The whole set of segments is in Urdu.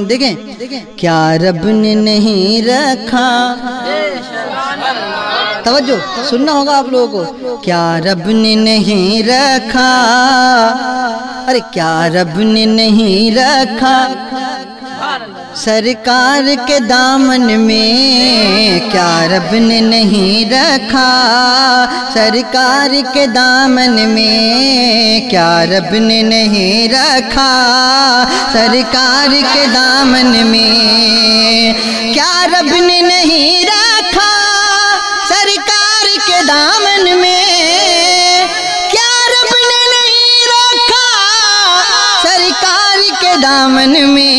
دیکھیں کیا رب نے نہیں رکھا، توجہ سننا ہوگا آپ لوگوں کو، کیا رب نے نہیں رکھا، ارے کیا رب نے نہیں رکھا سرکار کے دامن میں، کیا رب نے نہیں رکھا سرکار کے دامن میں، کیا رب نے نہیں رکھا سرکار کے دامن میں، کیا رب نے نہیں رکھا سرکار کے دامن میں، کیا رب نے نہیں رکھا سرکار کے دامن میں،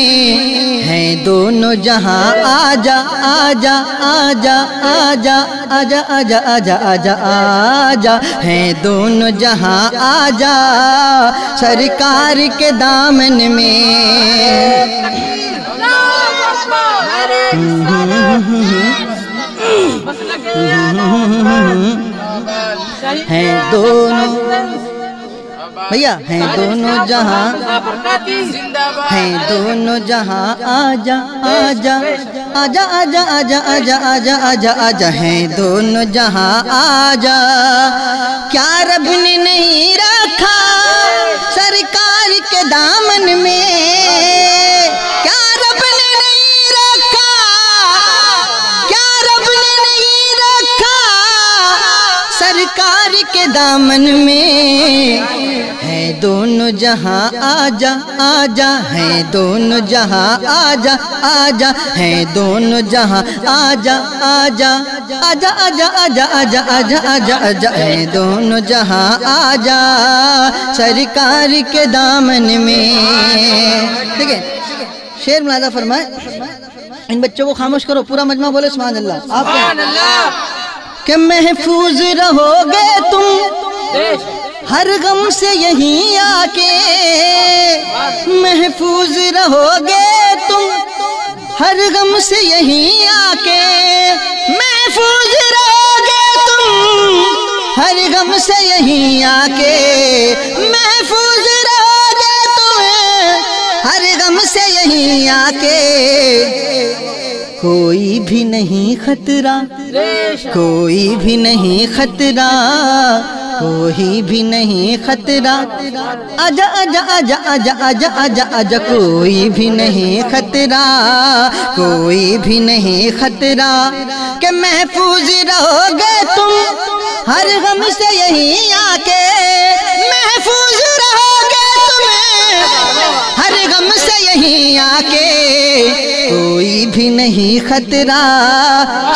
ہیں دونوں جہاں آجا آجا آجا آجا آجا آجا آجا آجا آجا، ہیں دونوں جہاں آجا سرکار کے دامن میں، ہیں دونوں بھیا ہیں دونوں جہاں، ہیں دونوں جہاں آجا آجا آجا آجا آجا آجا آجا آجا آجا، ہیں دونوں جہاں آجا، کیا رب نے نہیں رکھا سرکار کے دامن میں، کیا رب نے نہیں رکھا، کیا رب نے نہیں رکھا سرکار کے دامن میں، ہیں دونوں جہاں آجا آجا، ہیں دونوں جہاں آجا آجا، ہیں دونوں جہاں آجا آجا آجا آجا آجا آجا آجا آجا آجا، ہیں دونوں جہاں آجا سرکار کے دامن میں۔ ٹھیک ہے، شعر ملاحظہ فرمائے، ان بچوں کو خاموش کرو، پورا مجمع بولے سبحان اللہ، آپ کہ محفوظ رہو گے تم ہر غم سے یہیں آ کے، محفوظ رہو گے تم ہر غم سے یہیں آ کے، محفوظ رہو گے تم ہر غم سے یہیں آ کے، محفوظ رہو گے تم ہر غم سے یہیں آ کے، کوئی بھی نہیں خطرہ، کوئی بھی نہیں خطرہ، کوئی بھی نہیں خطرہ، آجا آجا آجا آجا آجا آجا آجا، کوئی بھی نہیں خطرہ، کوئی بھی نہیں خطرہ، کہ محفوظ رہو گے تم ہر غم سے یہیں آ کے، محفوظ رہو گے تم ہر غم سے یہیں آ کے، کوئی بھی نہیں خطرہ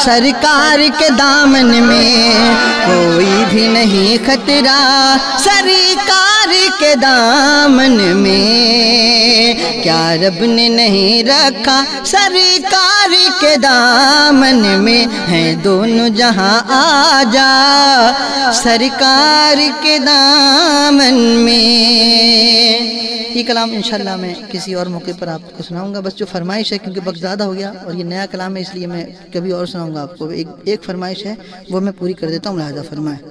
سرکار کے دامن میں، کوئی بھی نہیں خطرہ سرکار کے دامن میں، کیا رب نے نہیں رکھا سرکار کے دامن میں، ہیں دونوں جہاں آجا سرکار کے دامن میں۔ یہ کلام انشاءاللہ میں کسی اور موقع پر آپ کو سناؤں گا، بس جو فرمائش ہے کیونکہ وقت زیادہ ہو گیا اور یہ نیا کلام ہے اس لیے میں کبھی اور سناؤں گا آپ کو، ایک فرمائش ہے وہ میں پوری کر دیتا ہوں، لہذا فرمائیں۔